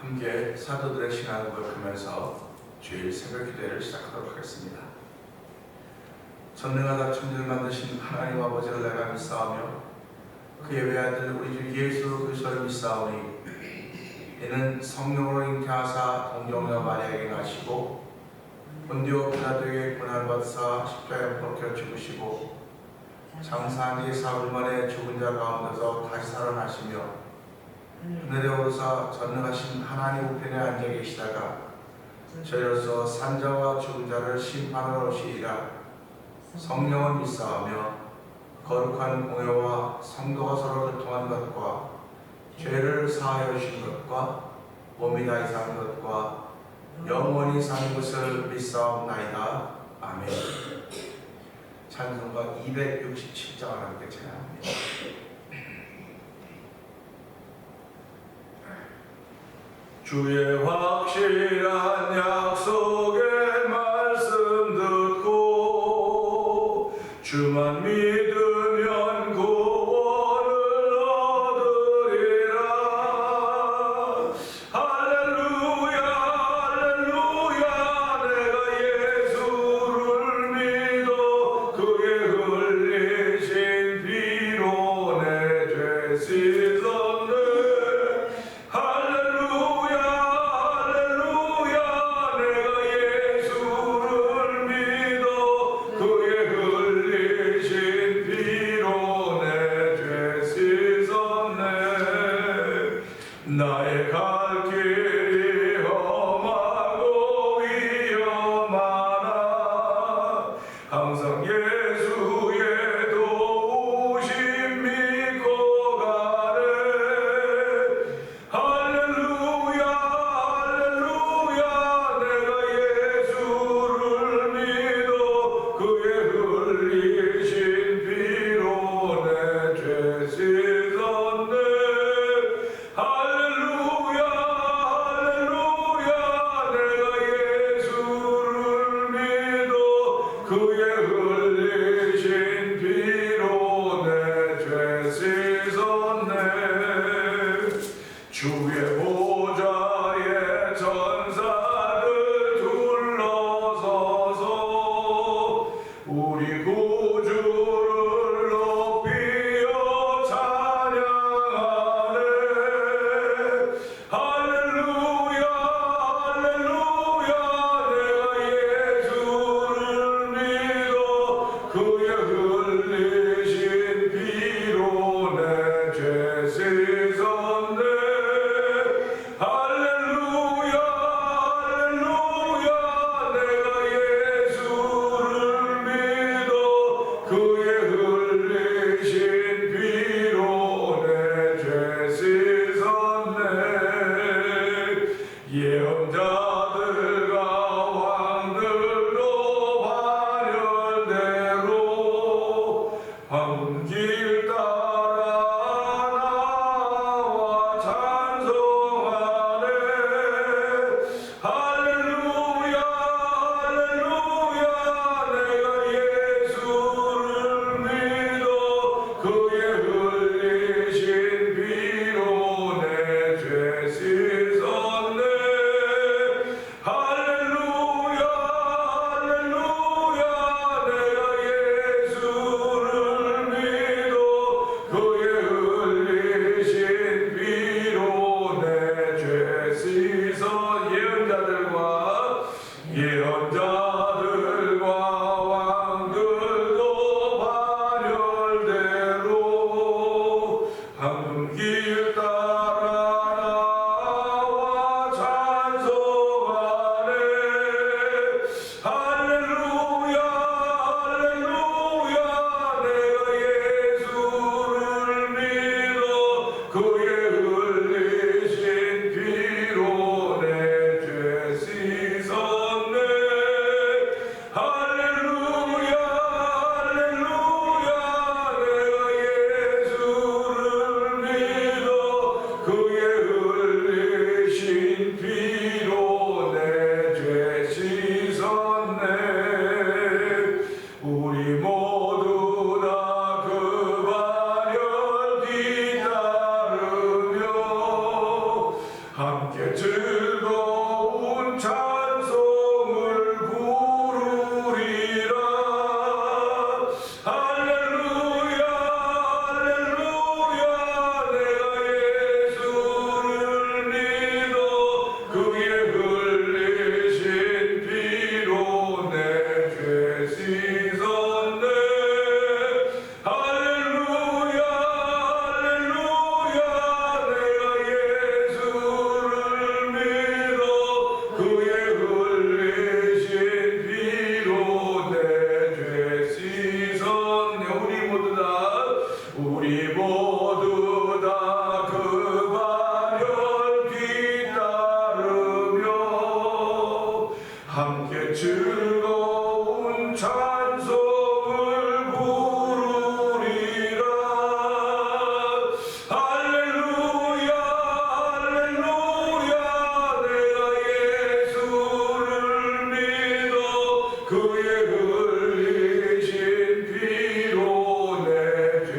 함께 사도들의 신앙을 고백하면서 주일 새벽 기도회를 시작하도록 하겠습니다. 전능하다 천지를 만드신 하나님 아버지를 내가 믿사오며 그의 외아들 우리 주 예수 그리스도를 믿사오니 이는 성령으로 잉태하사 동정녀 마리아에게 나시고 본디오 빌라도에게 고난받으사 십자가에 못 박혀 죽으시고 장사한 지 사흘 만에 죽은 자 가운데서 다시 살아나시며 하늘에 오르사 전능하신 하나님 우편에 앉아 계시다가 저희로서 산자와 죽은 자를 심판하러 오시리라. 성령을 믿사오며 거룩한 공회와 성도가 서로 교통한 것과 죄를 사하여 주신 것과 몸이 다시 산 것과 영원히 사는 것을 믿사옵나이다. 아멘. 찬송가 267장을 함께 찬양합니다. 주의 확실한 약속의 말씀 듣고 주만 믿으면 구원을 얻으리라. 할렐루야 할렐루야 내가 예수를 믿어 그의 흘리신 피로 내 죄 씻었네. 나의 갈 길이 험하고 위험하나 항상 예수의 도우심 믿고 가네. 할렐루야 할렐루야 내가 예수를 믿어 그의 흘리신 피로 내 죄 씻었네. 그의 흘리신 피로 내 죄 씻었네. 주의 보좌에 전사들 둘러서서 우리 구주를 높이어 찬양하네. 할렐루야 할렐루야 내가 예수를 그의 흘리신 피로 내 죄 씻었네. 할렐루야 함께 즐거운 찬송을 부르리라. 할렐루야 할렐루야. 내가 예수를 믿어 그의 흘리신 피로 내 죄 씻었네. 할렐루야 할렐루야. 내가 예수를 믿어 그의 흘리신 피로 내 죄 씻었네. 우리 모두 다 그 반열 뒤따르며 함께 즐거운 찬송을 부르리라. 할렐루야 할렐루야. 내가 예수를 믿어 그의 흘리신 피로 내 죄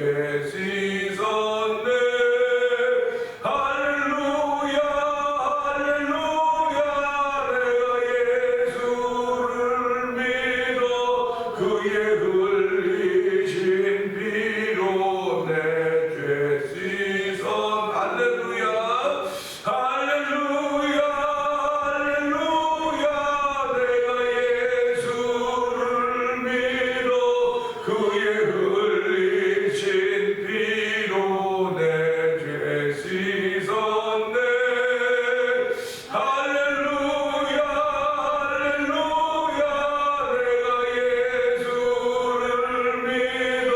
씻었네. 할렐루야 할렐루야. 내가 예수를 믿어 그의 흘리신 피로 내 죄 씻었네. 할렐루야 할렐루야 할렐루야. 내가 예수를 믿어 그의 흘리신 피로 내 죄 씻었네. 할렐루야 할렐루야. 내가 예수를 믿어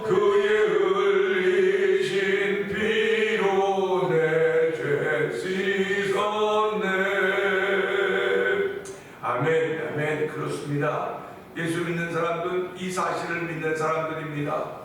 그의 흘리신 피로 내 죄 씻었네. 아멘 아멘. 그렇습니다. 예수 믿는 사람들은 이 사실을 믿는 사람들입니다.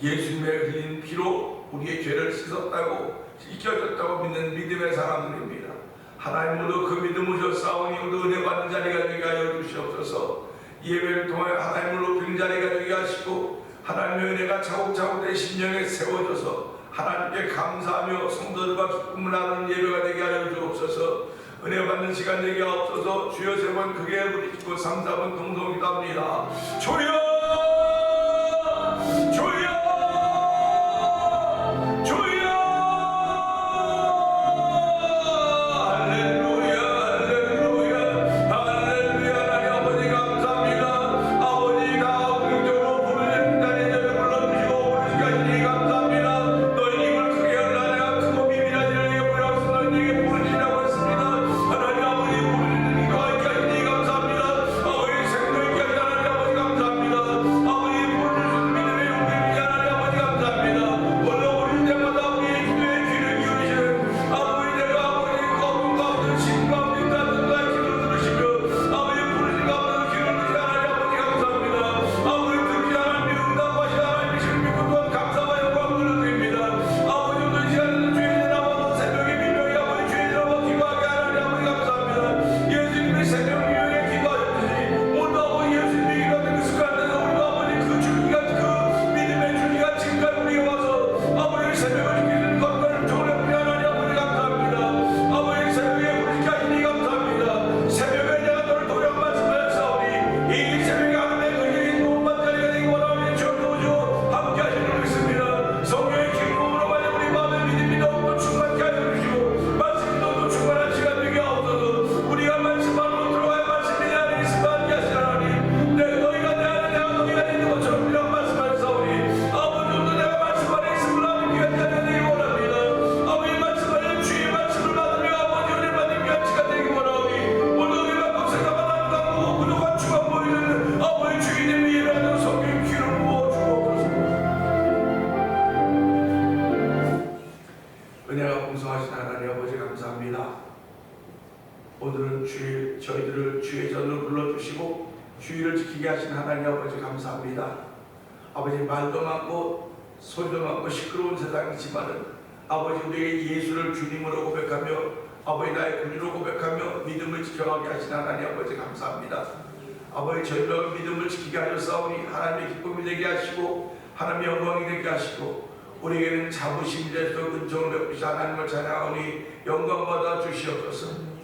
예수님의 흘린 피로 우리의 죄를 씻었다고 씻겨졌다고 믿는 믿음의 사람들입니다. 하나님으로 그 믿음을 줬사오니 우리 은혜 받는 자리가 되게 하여 주시옵소서. 예배를 통해 하나님을 높이는 자리가 되게 하시고 하나님의 은혜가 차곡차곡 내 심령에 세워져서 하나님께 감사하며 성도들과 기쁨을 나누는 예배가 되게 하여 주옵소서. 은혜 받는 시간 되게 하옵소서. 주여 세 번 크게 부르시고 3, 4번 동성기도합니다. 주여 주여 주여. 할렐루야 할렐루야 할렐루야. 하나님 아버지 감사합니다. 아버지가 긍정으로 부르는 자리에 불러주시고 부르시니 감사합니다. 너희 입을 크게 열라. 내가 크고 비밀한 자에게 부여하소서. 너희에게 부르시라고 했습니다. 하나님 아버지 부르시는 이가 있게 하시니 감사합니다. 아버지 생명 있게 하시니 하나님 아버지 감사합니다. 아버지 부르시는 믿음의 용기를 하나님 아버지 감사합니다. 오늘 오는 때마다 우리의 기도에 귀를 기울이시는 아버지 내가 아버지 거룩 가운데 신 가운데 있다는 나의 기도를 들으시며 아버지 부르신 가운데 기도를 들으시는 하나님 아버지 감사합니다. 아버지 듣지 하나님이 응답하신 하나님이신 믿고 또한 감사와 영광을 드립니다. 아버지 오늘 시간에는 주의 나와서 새벽에 민명이 아버지 주의 나와 기도하게 하나님 아버지 감사합니다. 예수님의 새벽 민명에 기도하셨듯이 오늘도 아버지 예수님이 기도하는 그 습관에서 우리도 아버지 그 줄기가 그 믿음의 줄기가 지금까지 우리에게 와서 아버지 새벽을 지키는 것들을 전해 우리 하나님 아버지 감사합니다. 아버지 새벽에 부르시게 하시니 감사합니다. 새벽에 내가 너를 도령 말씀하였사오니 이 새벽에 하나님의 그의 도움받는 자리가 되기 원하오니 주여 함께 하시는 믿습니다. 성령의 기쁨으로 말해 우리 마음의 믿음이 더욱더 충만케 하여 주시고 말씀이 더욱더 충만한 시간 되게 하옵소서. 우리가 말씀 안으로 들어가야 말씀이 내 안에 있으면 함께 하시는 하나님, 너희가 내 안에 내가 너희가 있는 것처럼 우리랑 말씀하셨사오니 아버지 오늘 내가 말씀 안에 있음을 하나님 귀한 자리가 되기 원합니다. 아버지 말씀 안에 주의 말씀을 받으며 아버지 은혜 받는 귀한 시간 되기 원하오니 오늘 우리 받고 생각만 하는 가고 부족한 주가 보이는 아버지 주인님의 예배하는 성령 귀를 부어주옵소서. 은혜가 풍성하신 하나님 아버지 감사합니다. 오늘은 저희들을 주의 전으로 불러주시고 주의를 지키게 하신 하나님 아버지 감사합니다. 아버지 말도 많고 소리도 많고 시끄러운 세상이지만은 아버지 우리에게 예수를 주님으로 고백하며 아버지 나의 군주로 고백하며 믿음을 지켜가게 하신 하나님 아버지 감사합니다. 아버지 저희가 믿음을 지키게 하셨사오니 하나님의 기쁨이 되게 하시고 하나님의 영광이 되게 하시고 우리에게는 자부심이 돼서 근정을 베푸시 하나님을 찬양하오니 영광받아 주시옵소서.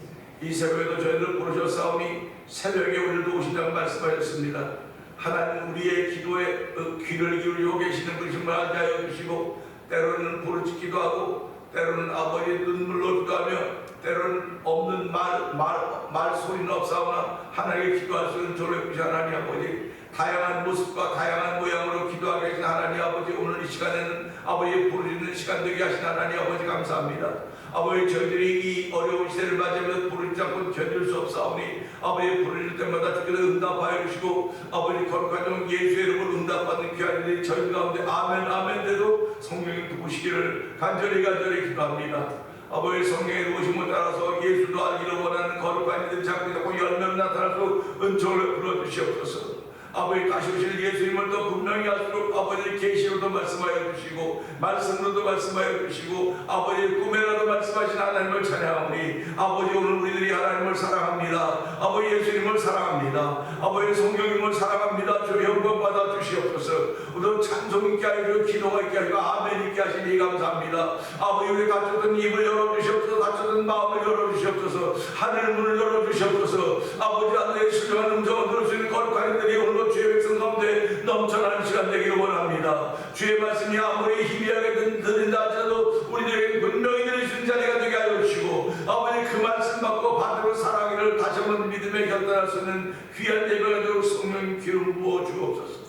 이 새벽에도 저희를 부르셨사오니 새벽에 우리를 도우신다고 말씀하셨습니다. 하나님 우리의 기도에 귀를 기울이고 계시는 분이심을 알게 하여 주시고 때로는 부르짖기도 하고 때로는 아버지의 눈물로 기도하며 때로는 없는 말 소리는 없사오나 하나님께 기도할 수 있는 저를 베푸시 하나님 아버지 다양한 모습과 다양한 모양으로 기도하게 하신 하나님 아버지 오늘 이 시간에는 아버지의 부르짖는 시간 되게 하신 하나님 아버지 감사합니다. 아버지 저희들이 이 어려운 시대를 맞이하면서 부르짖지 않고 견딜 수 없사오니 아버지 부르짖을 때마다 주께서 응답하여 주시고 아버지 거룩한 예수의 이름으로 응답받는 귀한 일이 저희 가운데 아멘 아멘 대도 성령이 도우시기를 간절히 기도합니다. 아버지 성령의 도우심을 따라서 예수도 알기를 원하는 거룩한 이들 자꾸 열매로 나타나서 은총을 불어주시옵소서. 아버지 다시 오실 예수님을 더 분명히 할수록 아버지 계시로도 말씀하여 주시고 말씀으로도 말씀하여 주시고 아버지 꿈에라도 말씀하신 하나님을 찬양하오니 아버지 오늘 우리들이 하나님을 사랑합니다. 아버지 예수님을 사랑합니다. 아버지 성령님을 사랑합니다. 주 영광 받아 주시옵소서. 우리도 찬송 있게 하시고 기도가 있게 하시고 아멘 있게 하시니 감사합니다. 아버지 우리 닫혔던 입을 열어주시옵소서. 닫혔던 마음을 열어주시옵소서. 하늘 문을 열어주시옵소서. 아버지 하늘의 신령한 음성을 들을 수 있는 거룩한 이들이 오늘 주의 백성 가운데 넘쳐나는 시간 되기를 원합니다. 주의 말씀이 아무리 희미하게 들린다 하더라도 우리들에게 분명히 들릴 수 있는 자리가 되게 하여 주시고 아버지 그 말씀 받고 반대로 살아가기를 다시 한번 믿음에 결단할 수 있는 귀한 예배가 되도록 성령 기름 부어 주옵소서.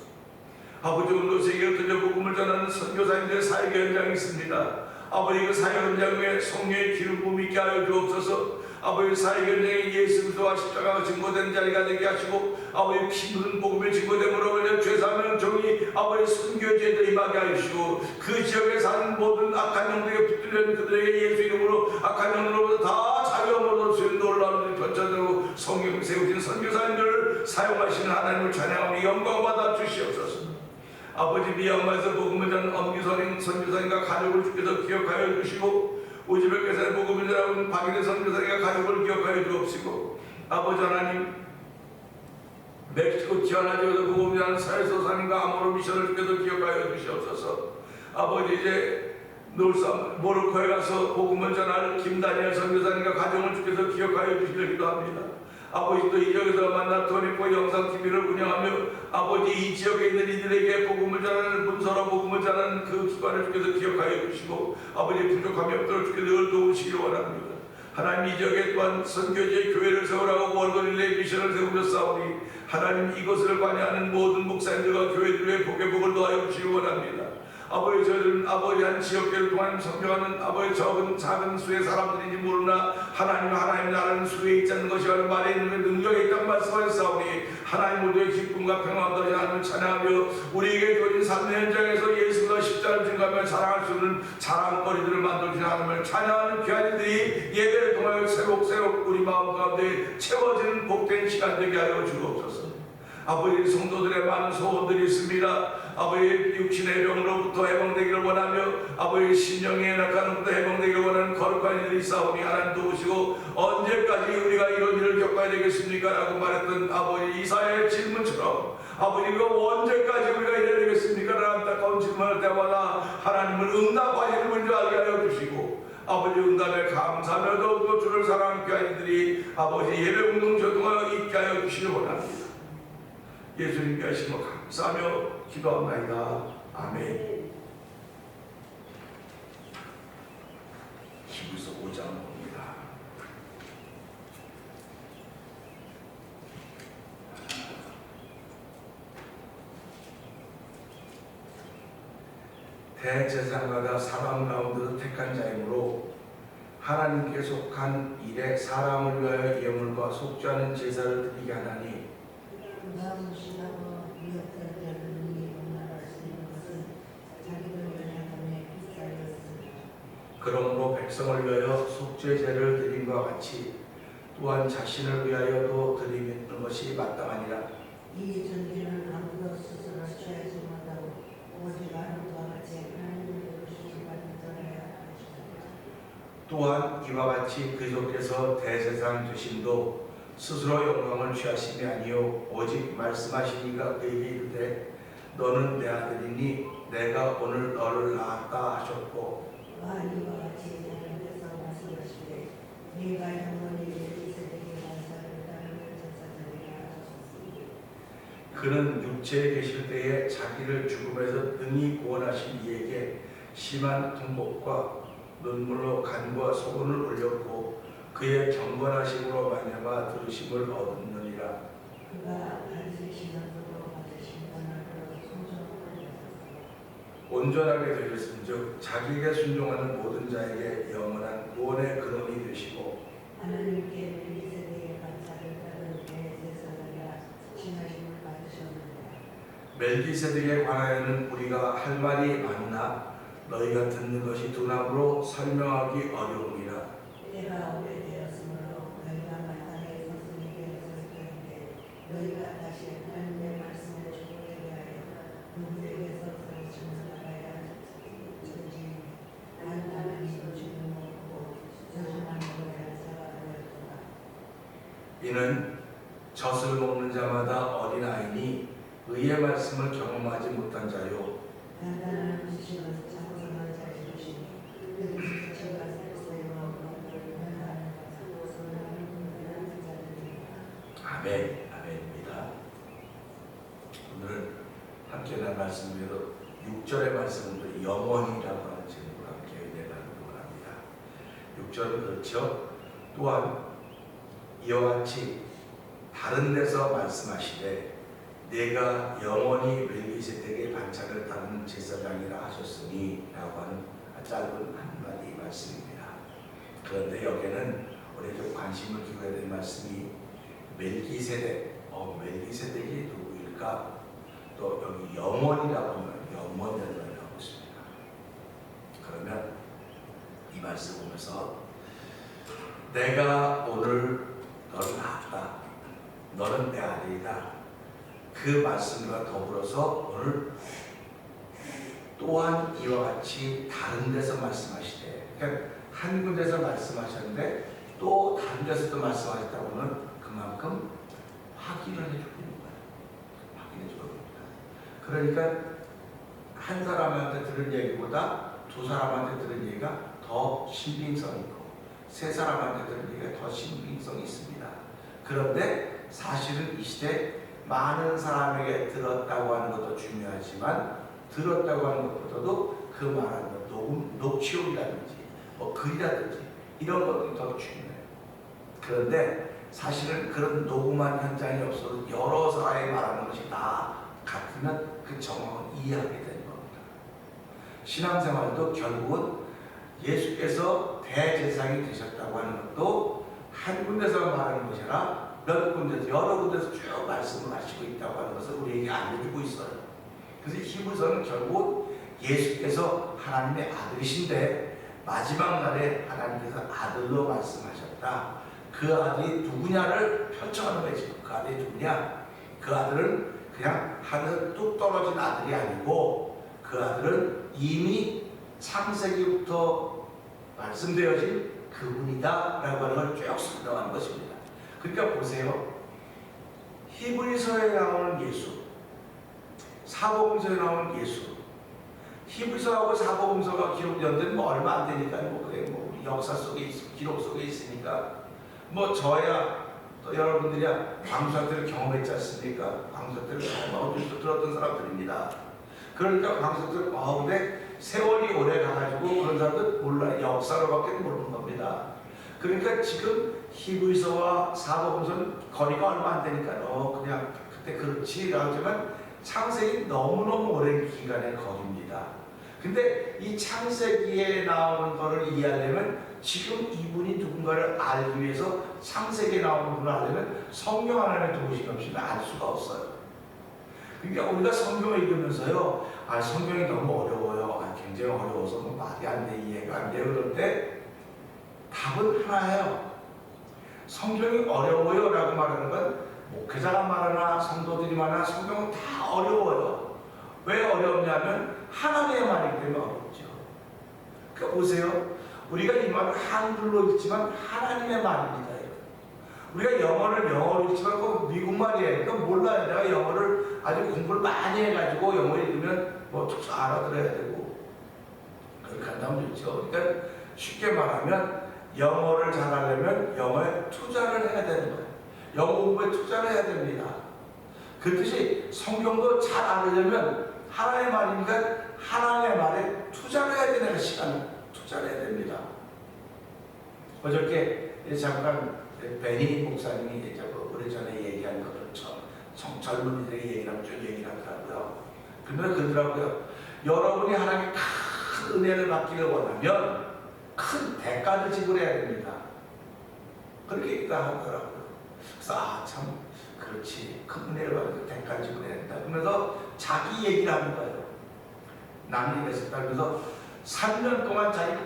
아버지 오늘 세계로 들려 복음을 전하는 선교사님들의 사역 현장이 있습니다. 아버지 그 사역 현장에 성령의 기름 부음 있게 하여 주옵소서. 아버지 사역 현장에 예수 그리스도와 십자가가 증거된 자리가 되게 하시고 아버지 피 묻은 복음의 증거됨으로 말려 죄사하면 정의 아버지 순교제도 임하게 하시고 그 지역에 사는 모든 악한 영들에게 붙들린 그들에게 예수 이름으로 악한 영으로부터 다 자유함을 얻을 수 있는 놀라운 변천되고 성령 세우신 선교사님들을 사용하시는 하나님을 찬양하니 영광받아 주시옵소서. 아버지 미얀마에서 복음을 전하는 엄기선인 선교사님과 가족을 주께서 기억하여 주시고 오지백에서 복음을 전하는 박인혜 선교사님과 가족을 기억하여 주옵시고 아버지 하나님 멕시코 티아나주에서 복음을 전하는 사회소사님과 아모르 미션을 주께서 기억하여 주시옵소서. 아버지 이제 모로코에 가서 복음을 전할 김다니엘 선교사님과 가족을 주께서 기억하여 주시기를 기도합니다. 아버지 또 이 지역에서 만난 토니포 영상TV를 운영하며 아버지 이 지역에 있는 이들에게 복음을 전하는 문서로 복음을 전하는 그 기관을 주께서 기억하여 주시고 아버지 부족함이 없도록 주께서 늘 도우시기를 원합니다. 하나님 이 지역에 또한 선교지의 교회를 세우라고 월드릴레이 미션을 세우셨사오니 하나님 이것을 관여하는 모든 목사님들과 교회들의 복의 복을 더하여 주시기 원합니다. 아버지 저희들은 아버지 한 지역계를 통한 성경하는 아버지 작은 수의 사람들인지 모르나 하나님 나라는 수에 있지 않는 것이 바로 말에 있는 능력에 있다고 말씀하셨사오니 하나님 모두의 기쁨과 평안과 하나님을 찬양하며 우리에게 주어진 삶의 현장에서 예수가 십자가를 증거하며 자랑할 수 있는 자랑거리들을 만들어주신 하나님을 찬양하는 귀한 이들이 예배를 통하여 새록새록 우리 마음 가운데 채워지는 복된 시간 되게 하여 주옵소서. 아버지 성도들의 많은 소원들이 있습니다. 아버지 육신의 병으로부터 해방되기를 원하며 아버지 신령의 낙한으로부터 해방되기를 원하는 거룩한 이들이 싸우니 하나님 도우시고 언제까지 우리가 이런 일을 겪어야 되겠습니까? 라고 말했던 아버지 이사야의 질문처럼 아버지 이거 언제까지 우리가 이래야 되겠습니까? 라는 안타까운 질문할 때마다 하나님을 응답하시는 분인 줄 알게 하여 주시고 아버지 응답에 감사하며 더욱더 주를 사랑하는 귀한 이들이 아버지 예배 운동 조동하여 있게 하여 주시기 원합니다. 예수님께 하시며 감사하며 기도합니다. 아멘. 히브리서 5장 봅니다. 대제사장마다 사람 가운데서 택한 자이므로 하나님께 속한 일에 사람을 위하여 예물과 속죄하는 제사를 드리게 하나니 그러므로 백성을 위하여 속죄제를 드림과 같이 또한 자신을 위하여도 드리는 것이 마땅하니라. 이 전제는 아무도 스스로 취하지 못하고 오직 하나님과 같이 하나님의 도우심을 받는 자라야 하시니라. 또한 이와 같이 그리스도께서 대제사장 되심도 스스로 영광을 취하심이 아니요 오직 말씀하시니가 그에게 이르되 너는 내 아들이니 내가 오늘 너를 낳았다 하셨고 이와 같이 다른 데서 말씀하시되 네가 영원히 멜기세덱의 반사를 따르는 제사장이라 하셨으니 그는 육체에 계실 때에 자기를 죽음에서 능히 구원하신 이에게 심한 통곡과 눈물로 간과 소금을 올렸고 그의 경건하심으로 말미암아 들으심을 얻느니라. 그가 반드시 너로 받으신 권한으로 순종을 하셨으니 온전하게 되셨은즉 자기에게 순종하는 모든 자에게 영원한 구원의 근원이 되시고 하나님께 멜기세덱의 반사를 따르는 대제사장이라 칭하심을 받으셨느니라. 멜기세덱에 관하여는 우리가 할 말이 많으나 너희가 듣는 것이 두나무로 설명하기 어려우니라. 때가 오래되었으므로 너희가 마땅히 선생님께 설 때인데 너희가 다시 하나님의 말씀을 주목하게 하여 누구에게서 가르침을 받아야 할지 하나님이 주는 없고 저주만 먹어야 자가 되었도다. 이는 젖을 먹는 자마다 어린아이니 의의 말씀을 경험하지 못한 자요 단단한 음식은 장성한 자의 것이니 그 지체가 세세와 그것들을 변화하는 것을 선하는 분들한 자들이니라. 아멘. 아멘입니다. 오늘 함께 난 말씀으로 6절의 말씀은 영원이라고 하는 제목으로 함께 은혜 나누기 원합니다. 6절은 그렇죠. 또한 이와 같이 다른 데서 말씀하시되 내가 영원히 멜기세덱의 반차를 따르는 제사장이라 하셨으니 라고 하는 짧은 한마디 말씀입니다. 그런데 여기에는 우리 좀 관심을 기울여야 될 말씀이 멜기세덱, 멜기세덱이 누구일까? 또 여기 영원이라고 하면 영원을 하고 있습니다. 그러면 이 말씀 보면서 내가 오늘 너를 낳았다. 너는 내 아들이다. 그 말씀과 더불어서 오늘 또한 이와 같이 다른 데서 말씀하시되, 그러니까 한 군데서 말씀하셨는데 또 다른 데서도 말씀하셨다고는 그만큼 확인을 해주고 있는 거예요. 확인해주고 있는 겁니다. 그러니까 한 사람한테 들은 얘기보다 두 사람한테 들은 얘기가 더 신빙성 있고 세 사람한테 들은 얘기가 더 신빙성이 있습니다. 그런데 사실은 이 시대 많은 사람에게 들었다고 하는 것도 중요하지만 들었다고 하는 것보다도 그 말하는 것, 녹취록이라든지 글이라든지 이런 것들이 더 중요해요. 그런데 사실은 그런 녹음한 현장이 없어도 여러 사람이 말하는 것이 다 같으면 그 정황을 이해하게 되는 겁니다. 신앙생활도 결국은 예수께서 대제사장이 되셨다고 하는 것도 한 군데서 말하는 것이 아니라 몇 군데서 여러 군데서 쭉 말씀을 하시고 있다고 하는 것을 우리에게 알려주고 있어요. 그래서 히브리서는 결국 예수께서 하나님의 아들이신데 마지막 날에 하나님께서 아들로 말씀하셨다. 그 아들이 누구냐를 펼쳐가는 거예요. 지금 그 아들이 누구냐? 그 아들은 그냥 하늘에서 뚝 떨어진 아들이 아니고 그 아들은 이미 창세기부터 말씀되어진 그분이다 라고 하는 걸 쭉 설명하는 것입니다. 그러니까 보세요. 히브리서에 나오는 예수, 사복음서에 나오는 예수, 히브리서하고 사복음서가 기록된 뭐 얼마 안 되니까 그래 우리 역사 속에 기록 속에 있으니까 저야 또 여러분들이야 광수할 때를 경험했지 않습니까? 광수할 때를 경험하고 들었던 사람들입니다. 그러니까 광수할 때 근데 세월이 오래 가가지고 그런 사람들 몰라 역사로밖에 모르는 겁니다. 그러니까 지금 히브리서와 사복음서는 거리가 얼마 안 되니까 그냥 그때 그렇지 하지만 창세기 너무너무 오랜 기간의 거리입니다. 근데 이 창세기에 나오는 거를 이해하려면 지금 이분이 누군가를 알기 위해서 창세기에 나오는 분을 알려면 성경 하나님의 도우심이 없이는 알 수가 없어요. 그러니까 우리가 성경을 읽으면서요, 성경이 너무 어려워요. 굉장히 어려워서 말이 안 돼, 이해가 안 돼요. 그럴 때 답은 하나예요. 성경이 어려워요 라고 말하는 건 목회자가 말하나 성도들이 말하나 성경은 다 어려워요. 왜 어렵냐면 하나님의 말이기 때문에 어렵죠. 그러니까 보세요. 우리가 이 말을 한글로 읽지만 하나님의 말입니다. 우리가 영어로 읽지만 그 미국 말이에요. 그러니까 몰라요. 내가 영어를 아주 공부를 많이 해가지고 영어 읽으면 뭐 툭 알아들어야 되고 그렇게 한다면 좋죠. 그러니까 쉽게 말하면 영어를 잘하려면 영어에 투자를 해야 되는 거예요. 영어 공부에 투자를 해야 됩니다. 그 뜻이 성경도 잘 알으려면 하나님의 말이니까 하나님의 말에 투자를 해야 되는 시간을 투자를 해야 됩니다. 어저께 잠깐 베니 목사님이 오래전에 얘기한 것을 젊은이들의 얘기랑 좀 얘기를 하더라고요. 그러면 그러더라고요. 여러분이 하나님의 큰 은혜를 받기를 원하면 큰 대가를 지불해야 됩니다. 그렇게 얘기하더라고요. 그래서 참 그렇지, 큰 은혜를 받으면 대가를 지불해야 된다. 그러면서 자기 얘기를 하는 거예요. 남이 이랬었다. 그래서 3년 동안 자기는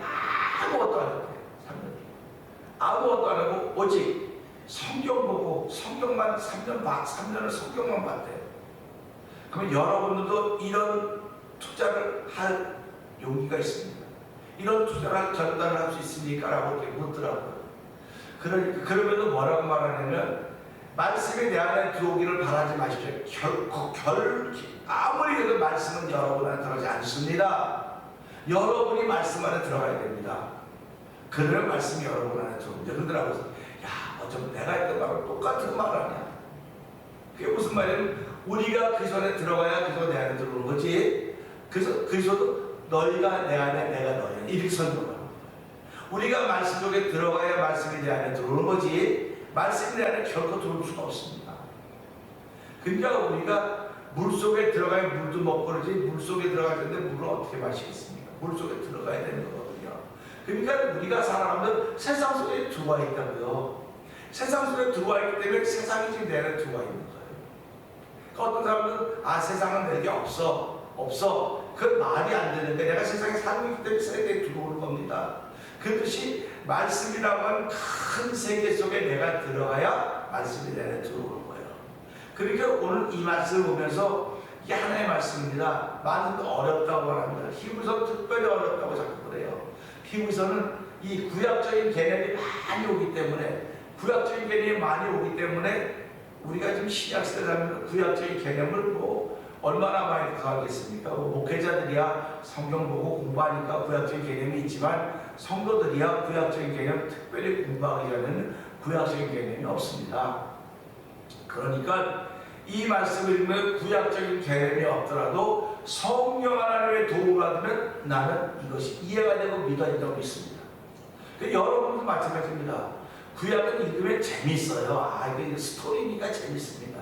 아무것도 안 했대요. 3년. 아무것도 안 하고 오직 성경 보고 성경만 3년을 성경만 봤대요. 그러면 여러분들도 이런 투자를 할 용기가 있습니다. 이런 투자를 할 결단을 할 수 있습니까? 라고 이렇게 묻더라고요. 그러면 뭐라고 말하냐면 말씀이 내 안에 들어오기를 바라지 마십시오. 아무리 그래도 말씀은 여러분 안에 들어가지 않습니다. 여러분이 말씀 안에 들어가야 됩니다. 그러면 말씀이 여러분 안에 들어옵니다. 그러더라고요. 야, 어쩜 내가 했던 말을 똑같은 말 하냐. 그게 무슨 말이냐면 우리가 그 손에 들어가야 그 손 내 안에 들어오는 거지. 그래서 그리스도 너희가 내 안에 내가 너희 안에 이렇게 설명하는 거예요. 우리가 말씀 속에 들어가야 말씀이 내 안에 들어오는 거지 말씀이 내 안에 결코 들어올 수가 없습니다. 그러니까 우리가 물속에 들어가야 물도 먹고 그러지 물속에 들어갈 텐데 물을 어떻게 마시겠습니까? 물속에 들어가야 되는 거거든요. 그러니까 우리가 살아가면 세상 속에 들어와 있다고요. 세상 속에 들어와 있기 때문에 세상이 지금 내 안에 들어와 있는 거예요. 그러니까 어떤 사람은 세상은 내게 없어. 그 말이 안 되는데 내가 세상에 살고 있기 때문에 세상에 들어오는 겁니다. 그 뜻이 말씀이라고 하는 큰 세계 속에 내가 들어가야 말씀이 내 안에 들어오는 거예요. 그러니까 오늘 이 말씀을 보면서 이게 하나의 말씀입니다. 많은 어렵다고 합니다. 히브리서 특별히 어렵다고 자꾸 그래요. 히브리서는 이 구약적인 개념이 많이 오기 때문에 우리가 지금 신약시대라면 구약적인 개념을 뭐 얼마나 많이 더하겠습니까? 목회자들이야 성경 보고 공부하니까 구약적인 개념이 있지만 성도들이야 구약적인 개념 특별히 공부하기 전에는 구약적인 개념이 없습니다. 그러니까 이 말씀을 읽으면 구약적인 개념이 없더라도 성령 하나님의 도움을 받으면 나는 이것이 이해가 되고 믿어진다고 믿습니다. 여러분도 마찬가지입니다. 구약은 읽으면 재밌어요. 이게 스토리니까 재밌습니다.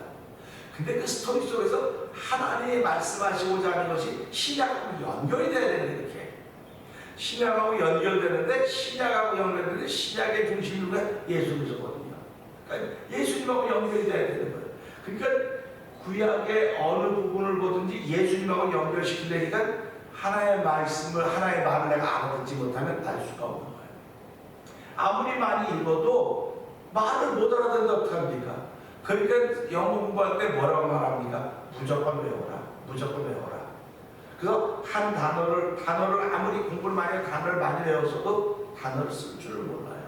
근데 그 스토리 속에서 하나님이 말씀하시고자 하는 것이 신약하고 연결이 돼야 되는데 이렇게 신약하고 연결되는데 신약하고 연결되는데 신약의 중심으로 예수 그리스도거든요. 그러니까 예수님하고 연결이 돼야 되는 거예요. 그러니까 구약의 어느 부분을 보든지 예수님하고 연결시키려니까 하나의 말씀을 하나의 말을 내가 알아듣지 못하면 알 수가 없는 거예요. 아무리 많이 읽어도 말을 못 알아듣는다 어떡합니까? 그러니까 영어 공부할 때 뭐라고 말합니까? 무조건 외워라. 그래서 한 단어를 아무리 공부를 많이 해서 단어를 많이 외웠어도 단어를 쓸 줄을 몰라요.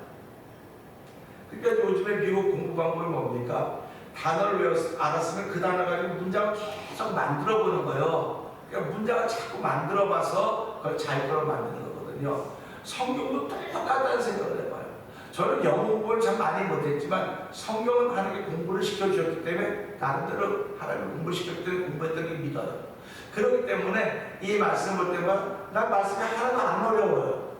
그러니까 요즘에 미국 공부 방법이 뭡니까? 단어를 알았으면 그 단어 가지고 문장을 계속 만들어 보는 거예요. 그러니까 문장을 자꾸 만들어 봐서 그걸 자기로 만드는 거거든요. 성경도 똑같다는 생각을 해봐요. 저는 영어 공부를 참 많이 못했지만 성경은 하나님께 공부를 시켜주셨기 때문에 나름대로 하나님을 공부시켰기 때문에 공부했던 게 믿어요. 그렇기 때문에 이 말씀을 볼 때마다 난 말씀이 하나도 안 어려워요.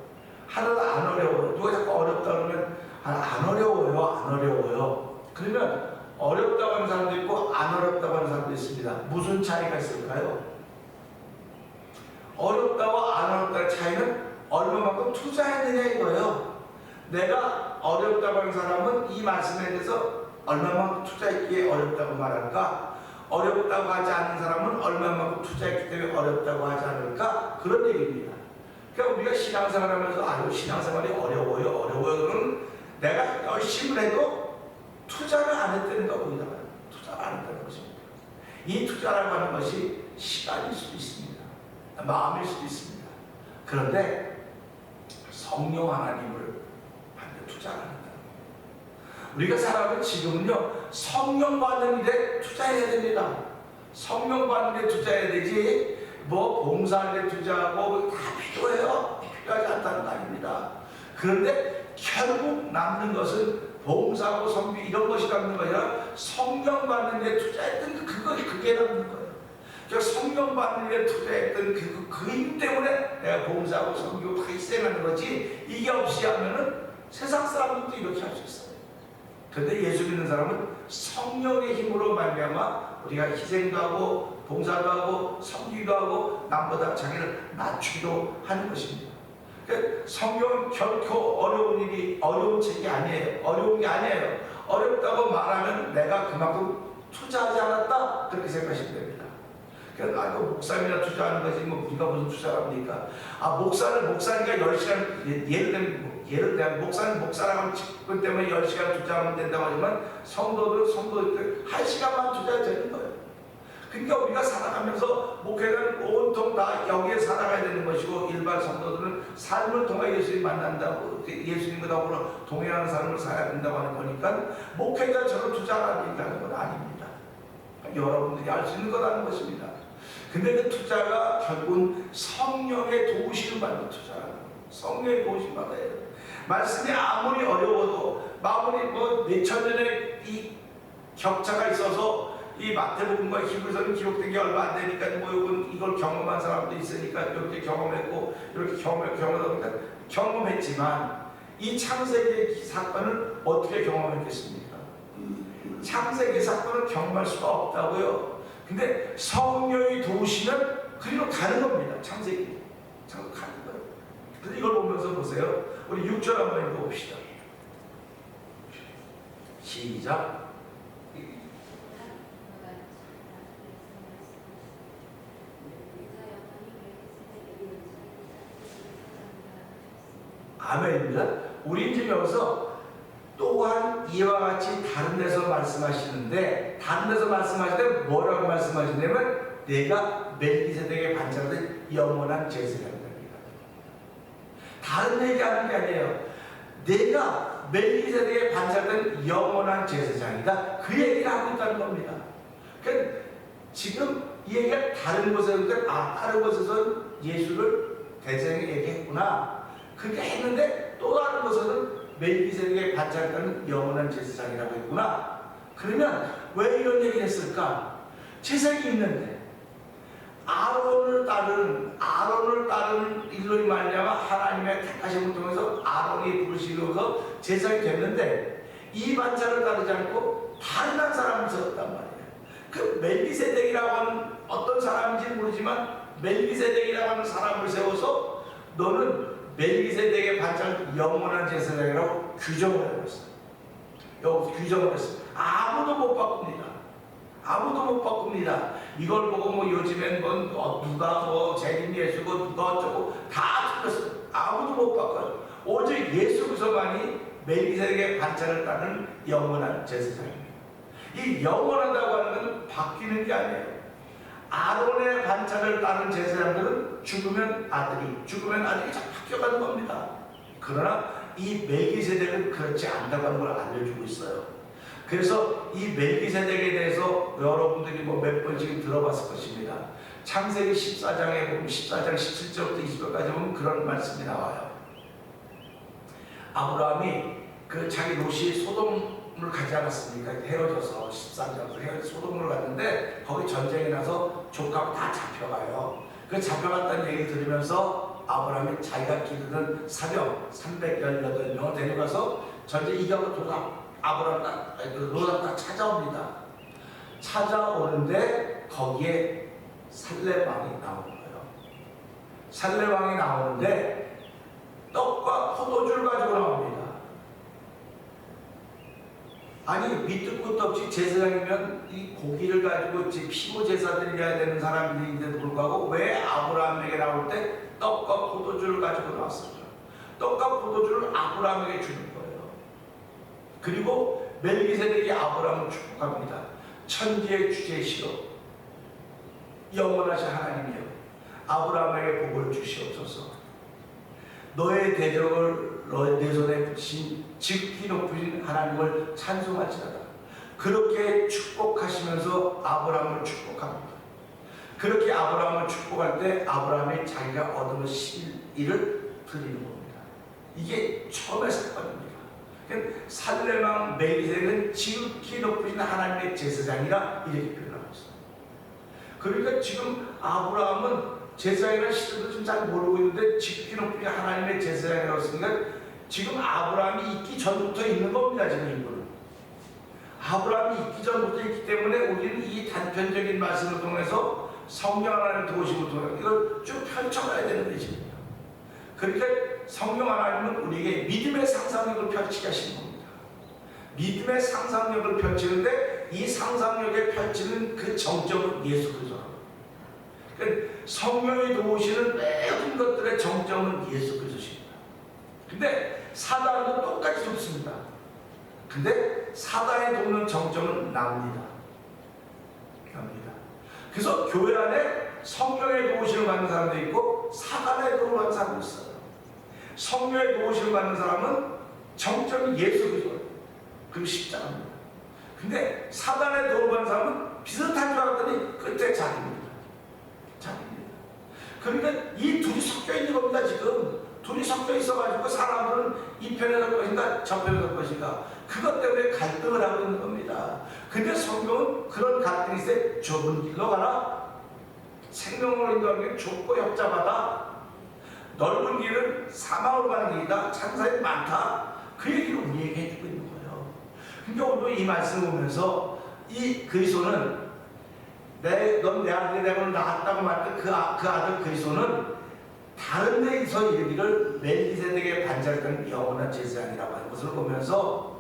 누가 자꾸 어렵다 그러면 안 어려워요. 그러면 어렵다고 하는 사람도 있고 안 어렵다고 하는 사람도 있습니다. 무슨 차이가 있을까요? 어렵다고 안 어렵다의 차이는 얼마만큼 투자했느냐 이거예요. 내가 어렵다고 하는 사람은 이 말씀에 대해서 얼마만큼 투자했기에 어렵다고 말할까? 어렵다고 하지 않는 사람은 얼마만큼 투자했기 때문에 어렵다고 하지 않을까? 그런 얘기입니다. 그러니까 우리가 신앙생활 하면서 신앙생활이 어려워요. 그러면 내가 열심히 해도 투자를 안 했다는 거 보이잖아요. 투자를 안 했다는 것입니다. 이 투자라고 하는 것이 시간일 수도 있습니다. 마음일 수도 있습니다. 그런데 성령 하나님을 투자를 한다는 거예요. 우리가 살아가는 지금은요, 성령 받는 일에 투자해야 됩니다. 성령 받는 데 투자해야 되지, 뭐 봉사하는 데 투자하고 다 필요해요. 필요하지 않다는 거 아닙니다. 그런데 결국 남는 것은 봉사하고 선비 이런 것이 남는 거냐, 성령 받는 데 투자했던 그게 남는 거예요. 그러니까 성령 받는 데 투자했던 그 힘 때문에 내가 봉사하고 선비고 다 희생하는 거지, 이게 없이 하면은 세상 사람들도 이렇게 할 수 있어요. 그런데 예수 믿는 사람은 성령의 힘으로 말미암아 우리가 희생도 하고 봉사도 하고 섬기도 하고 남보다 자기를 낮추기도 하는 것입니다. 그러니까 성경은 결코 어려운 책이 아니에요. 어려운 게 아니에요. 어렵다고 말하면 내가 그만큼 투자하지 않았다, 그렇게 생각하시면 됩니다. 그러니까 목사님이나 투자하는 거지 뭐 우리가 무슨 투자를 합니까? 목사니까 10시간, 예를 들면 목사는 목사라고 직분 때문에 10시간 투자하면 된다고 하지만 성도들 1시간만 투자해야 되는 거예요. 그러니까 우리가 살아가면서 목회자는 온통 다 여기에 살아가야 되는 것이고, 일반 성도들은 삶을 통해 예수님 만난다고, 예수님과 더불어 동행하는 삶을 살아야 된다고 하는 거니까 목회자처럼 투자하는 얘기하는 건 아닙니다. 여러분들이 알 수 있는 거라는 것입니다. 근데 그 투자가 결국은 성령의 도우심을 받는 투자라는 거예요. 성령의 도우심 받아야 돼요. 말씀이 아무리 어려워도, 아무리 몇천 년의 이 격차가 있어서 이 마태복음과 히브리서는 기록된 게 얼마 안 되니까 이걸 경험한 사람도 있으니까 이렇게 경험했고 이렇게 경험하다 경험했지만, 이 창세기 사건을 어떻게 경험했겠습니까? 창세기 사건을 경험할 수가 없다고요. 근데 성령이 도우시면 그리로 가는 겁니다. 창세기 가는 거예요. 그래서 이걸 보면서 보세요. 우리 6절 한번 읽어봅시다. 시작. 아멘입니다. 우리 지금 여기서 또한 이와 같이 다른 데서 말씀하시는데, 다른 데서 말씀하실 때 뭐라고 말씀하시냐면 내가 멜기세덱의 반차된 영원한 제사장이다. 다른 얘기하는 게 아니에요. 내가 멜기세덱의 반차된 영원한 제사장이다, 그 얘기를 하고 있다는 겁니다. 그러니까 지금 이 얘기가 다른 곳에서 다른 곳에서 예수를 대장에 얘기했구나, 그렇게 했는데 또 다른 곳에서는 멜기세덱의 반차되는 영원한 제사장이라고 했구나. 그러면 왜 이런 얘기를 했을까? 제사장이 있는데 아론을 따르는 일로 말미암아 하나님의 택하심을 통해서 아론이 부르시고서 제사장이 됐는데, 이 반차를 따르지 않고 다른 한 사람을 세웠단 말이에요. 그 멜기세덱이라고 하는 어떤 사람인지 모르지만 멜기세덱이라고 하는 사람을 세워서 너는 멜기세덱의 반차를 영원한 제사장이라고 규정을 해버렸어요. 여기서 규정을 했어요. 아무도 못 바꿉니다. 이걸 보고 요즘엔 누가 재림 예수고 누가 어쩌고 다 틀렸어요. 아무도 못 바꿔요. 오직 예수 그리스도만이 멜기세덱의 반차를 따르는 영원한 제사장입니다. 이 영원하다고 하는 것은 바뀌는 게 아니에요. 아론의 반차를 따른 제사장들은 죽으면 아들이 잘 바뀌어가는 겁니다. 그러나 이 멜기세덱은 그렇지 않다고 하는 걸 알려주고 있어요. 그래서 이 멜기세덱에 대해서 여러분들이 몇 번씩 들어봤을 것입니다. 창세기 14장에 보면 14장 17절부터 20절까지 보면 그런 말씀이 나와요. 아브라함이 자기 롯이 소돔을 가지 않았습니까? 헤어져서 13장에서 헤어져서 소돔을 갔는데 거기 전쟁이 나서 족하고 다 잡혀가요. 그 잡혀갔다는 얘기를 들으면서 아브라함이 자기가 기르는 사병 318명을 데려가서 전쟁 이겨고 롯을 딱 찾아옵니다. 찾아오는데 거기에 살레왕이 나오는 거예요. 살레왕이 나오는데 떡과 포도주를 가지고 나옵니다. 아니 밑도 끝도 없이 제사장이면 이 고기를 가지고 피고 제사를 해야 되는 사람들인데도 불구하고 왜 아브라함에게 나올 때 떡과 포도주를 가지고 나왔을까? 떡과 포도주를 아브라함에게 주는 거예요. 그리고 멜기세덱이 아브라함을 축복합니다. 천지의 주제시로 영원하신 하나님이여, 아브라함에게 복을 주시옵소서. 너의 대적을 내 손에 붙이신 지극히 높으신 하나님을 찬송할지어다. 그렇게 축복하시면서 아브라함을 축복합니다. 그렇게 아브라함을 축복할 때 아브라함이 자기가 얻은 11일을 드리는 겁니다. 이게 처음의 사건입니다. 살레망 멜기세덱은 지극히 높으신 하나님의 제사장이라 이렇게 표현하고 있습니다. 그러니까 지금 아브라함은 제사장이라는 시대도 좀 잘 모르고 있는데 지극히 높으신 하나님의 제사장이라고 했으니까 지금 아브라함이 있기 전부터 있는 겁니다. 지금 이분은 아브라함이 있기 전부터 있기 때문에 우리는 이 단편적인 말씀을 통해서 성령 하나님의 도우심을 통해서 이걸 쭉 펼쳐가야 되는 것입니다. 그러니까 성령 하나님은 우리에게 믿음의 상상력을 펼치게 하신 겁니다. 믿음의 상상력을 펼치는데 이 상상력에 펼치는 그 정점은 예수 그리스도입니다. 그러니까 성령이 도우시는 모든 것들의 정점은 예수 그리스도입니다. 근데 사단도 똑같이 돕습니다. 근데 사단이 돕는 정점은 납니다. 그래서 교회 안에 성령의 도우심을 받는 사람도 있고 사단의 도움을 받는 사람도 있어요. 성령의 도우심을 받는 사람은 정점이 예수 그리스도 그리고 십자가입니다. 근데 사단의 도움을 받는 사람은 비슷한 줄 알았더니 끝에 자기입니다. 그러니까 이 둘이 섞여 있는 겁니다. 지금 둘이 섞여 있어가지고 사람들은 이 편에 설 것인가 저 편에 설 것인가 그것 때문에 갈등을 하고 있는 겁니다. 근데 성경은 그런 갈등이 있을 때 좁은 길로 가라, 생명으로 인도하는 게 좁고 협잡하다, 넓은 길은 사망으로 가는 길이다, 찬사이 많다, 그 얘기를 우리에게 해주고 있는 거예요. 근데 오늘 이 말씀을 보면서 이 그리스도는 넌 내 아들이 내가 낳았다고 말했던 그 아들 그리스도는 다른 데에서 이르기를 멜기세덱의 반자였던 영원한 제사장이라고 하는 것을 보면서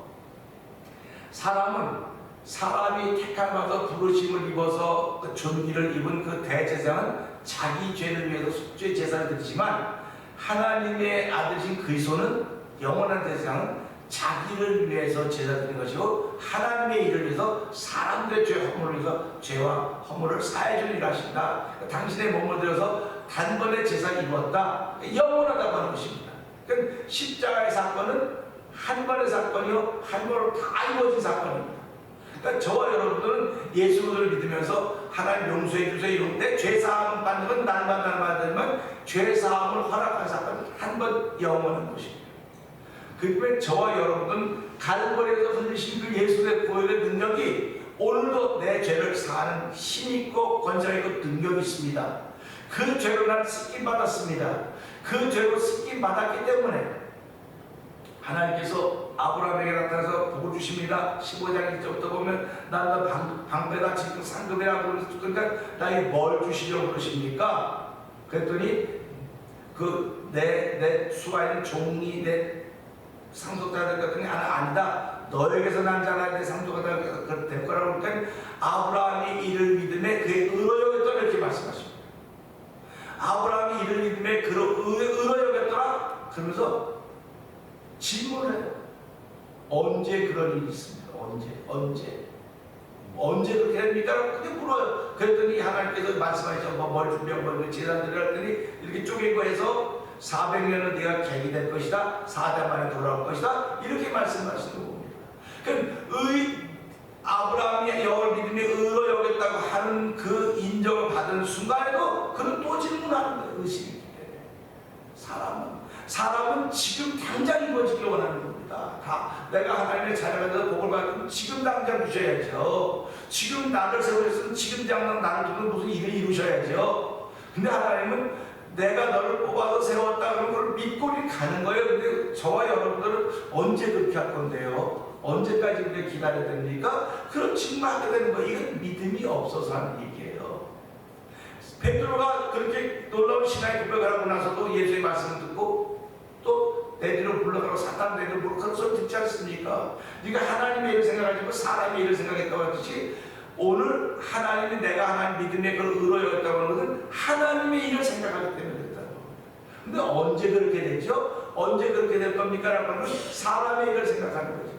사람이 택함받아 부르심을 입어서 그 존귀를 입은 그 대제사장은 자기 죄를 위해서 속죄 제사를 드리지만 하나님의 아들이신 그리스도는 영원한 제사장은 자기를 위해서 제사 드리는 것이고 하나님의 일을 위해서 사람들의 죄 허물을 위해서 죄와 허물을 사해 주는 일을 하신다. 당신의 몸을 들여서 단번에 제사를 입었다. 영원하다고 하는 것입니다. 그러니까 십자가의 사건은 한 번의 사건이요 한 번으로 다 이루어진 사건입니다. 그러니까 저와 여러분들은 예수를 믿으면서 하나님 용서해 주세요 이런데 죄사함을 받는 건 날마다 받으면 죄사함을 허락한 사건은 한 번 영원한 것입니다. 그러면 저와 여러분은 갈보리에서 흘리신 그 예수의 보혈의 능력이 오늘도 내 죄를 사하는 힘있고 권세있고 능력이 있습니다. 그 죄로 난 씻김 받았습니다. 그 죄로 씻김 받았기 때문에 하나님께서 아브라함에게 나타나서 복을 주십니다. 15장 1절부터 보면 나는 방배다 지금 상급이라 그러니까 나에게 뭘 주시려고 그러십니까? 그랬더니 내 수가 있는 종이 내 상속자가 될 것 같더니 아니다. 너에게서 난 자가 내 상속자가 될 거라고 그러니까 아브라함이 이를 믿음에 그의 의로 여겼더라 이렇게 말씀하십니다. 아브라함이 이를 믿음에 의로 여겼더라 그러면서 질문을 해요. 언제 그런 일이 있습니까? 언제 그렇게 됩니까? 그렇게 물어요. 그랬더니 하나님께서 말씀하시죠. 뭘 준비하고 제사들을 했더니 이렇게 쪼갠 거에서 400년은 네가 객이 될 것이다. 4대 만에 돌아올 것이다. 이렇게 말씀하시는 겁니다. 그러니까 아브라함이 여호와를 믿음에 의로 여겼다고 하는 그 인정을 받은 순간에도 그는 또 질문하는 거예요. 의식이 있기 때문에 사람은 지금 당장 이루어지기를 원하는 겁니다. 내가 하나님의 자녀가 되어 복을 받으면 지금 당장 주셔야죠. 지금 나를 세우셨으면 지금 당장 나를 두는 무슨 일을 이루셔야죠. 근데 하나님은 내가 너를 뽑아서 세웠다 그런 걸 믿고 가는 거예요. 근데 저와 여러분들은 언제 그렇게 할 건데요? 언제까지 그렇게 기다려야 됩니까? 그런 질문하게 되는 거예요. 이건 믿음이 없어서 하는 얘기예요. 베드로가 그렇게 놀라운 신앙의 고백을 하고 나서도 예수의 말씀을 듣고 또 내 뒤로 물러가고 사탄 내 뒤로 물러가고 그런 소리 듣지 않습니까? 네가 하나님의 일을 생각하지 말고 사람의 일을 생각했다고 하듯이 오늘 하나님이 내가 하나님 믿음의 그걸 의로 여겼다고 하는 것은 하나님의 일을 생각하기 때문에 됐다는 겁니다. 근데 언제 그렇게 되죠? 언제 그렇게 될 겁니까? 라고 하면 사람의 일을 생각하는 거죠.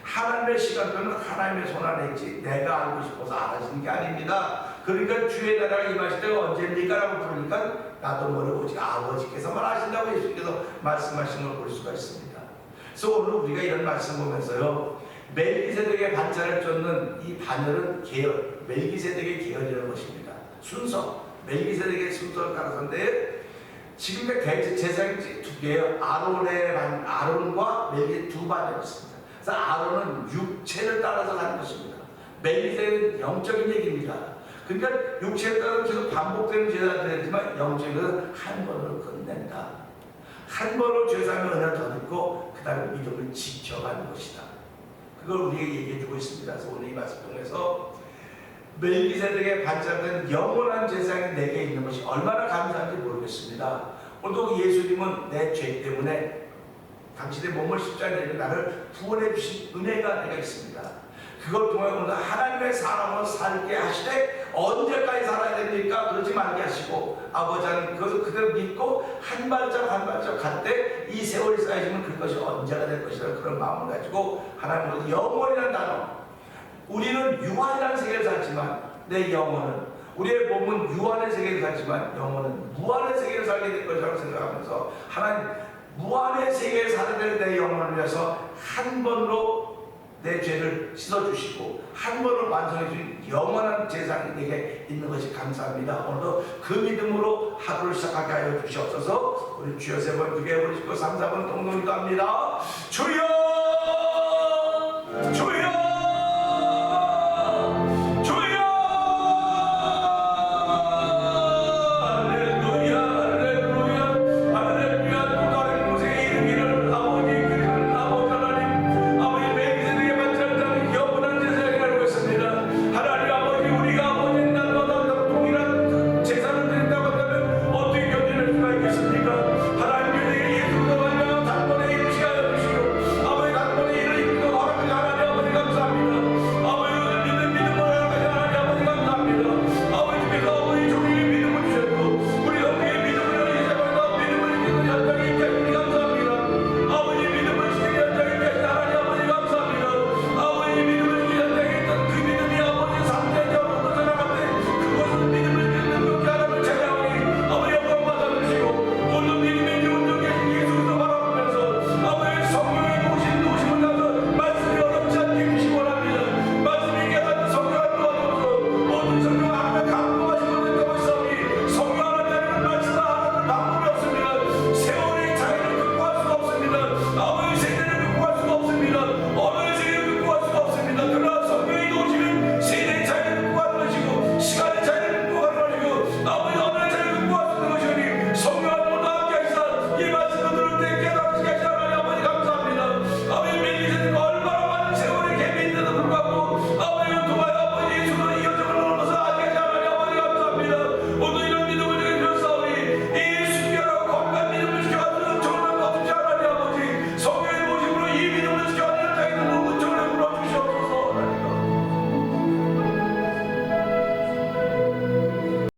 하나님의 시간표는 하나님의 손 안에 있지 내가 알고 싶어서 알아지는 게 아닙니다. 그러니까 주의 나라가 임하실 때가 언제입니까? 라고 부르니까 나도 모르고 오직 아버지께서만 아신다고 예수께서 말씀하신 걸 볼 수가 있습니다. 그래서 오늘 우리가 이런 말씀 보면서요, 멜기세덱의 반차를 쫓는 이 반열은 계열, 멜기세덱의 계열이라는 것입니다. 순서, 멜기세덱의 순서를 따라서인데, 지금의 제사장이 두 개예요. 아론과 멜기 두 반열이 있습니다. 그래서 아론은 육체를 따라서 사는 것입니다. 멜기세덱은 영적인 얘기입니다. 그러니까 육체에 따라 계속 반복되는 제사가 되지만 영적은 한 번으로 끝낸다. 한 번으로 죄사하면 은혜를 더 듣고 그 다음에 믿음을 지켜가는 것이다. 그걸 우리에게 얘기해주고 있습니다. 그래서 오늘 이 말씀 통해서 멜기세덱의 반짝은 영원한 제사장이 내게 있는 것이 얼마나 감사한지 모르겠습니다. 오늘도 예수님은 내 죄 때문에 당신의 몸을 십자가에 내려 나를 구원해 주신 은혜가 내가 있습니다. 그걸 통해 오늘 하나님의 사람으로 살게 하시되 언제까지 살아야 됩니까? 그러지 말게 하시고 아버지는 그것을 그대로 믿고 한 발짝 한 발짝 갈 때 이 세월이 쌓여지면 그것이 언제가 될 것이라는 그런 마음을 가지고 하나님으로 영원이라는 단어, 우리는 유한이라는 세계를 살지만 내 영혼은, 우리의 몸은 유한의 세계를 살지만 영혼은 무한의 세계를 살게 될 것이라고 생각하면서 하나님 무한의 세계에 살아야 될 내 영혼을 위해서 한 번으로 내 죄를 씻어주시고 한 번으로 완성해주신 영원한 제사장이 내게 있는 것이 감사합니다. 오늘도 그 믿음으로 하루를 시작하게 하여 주시옵소서. 우리 주여 세 번, 두 개, 우리 3, 4번 동동기도 합니다. 주여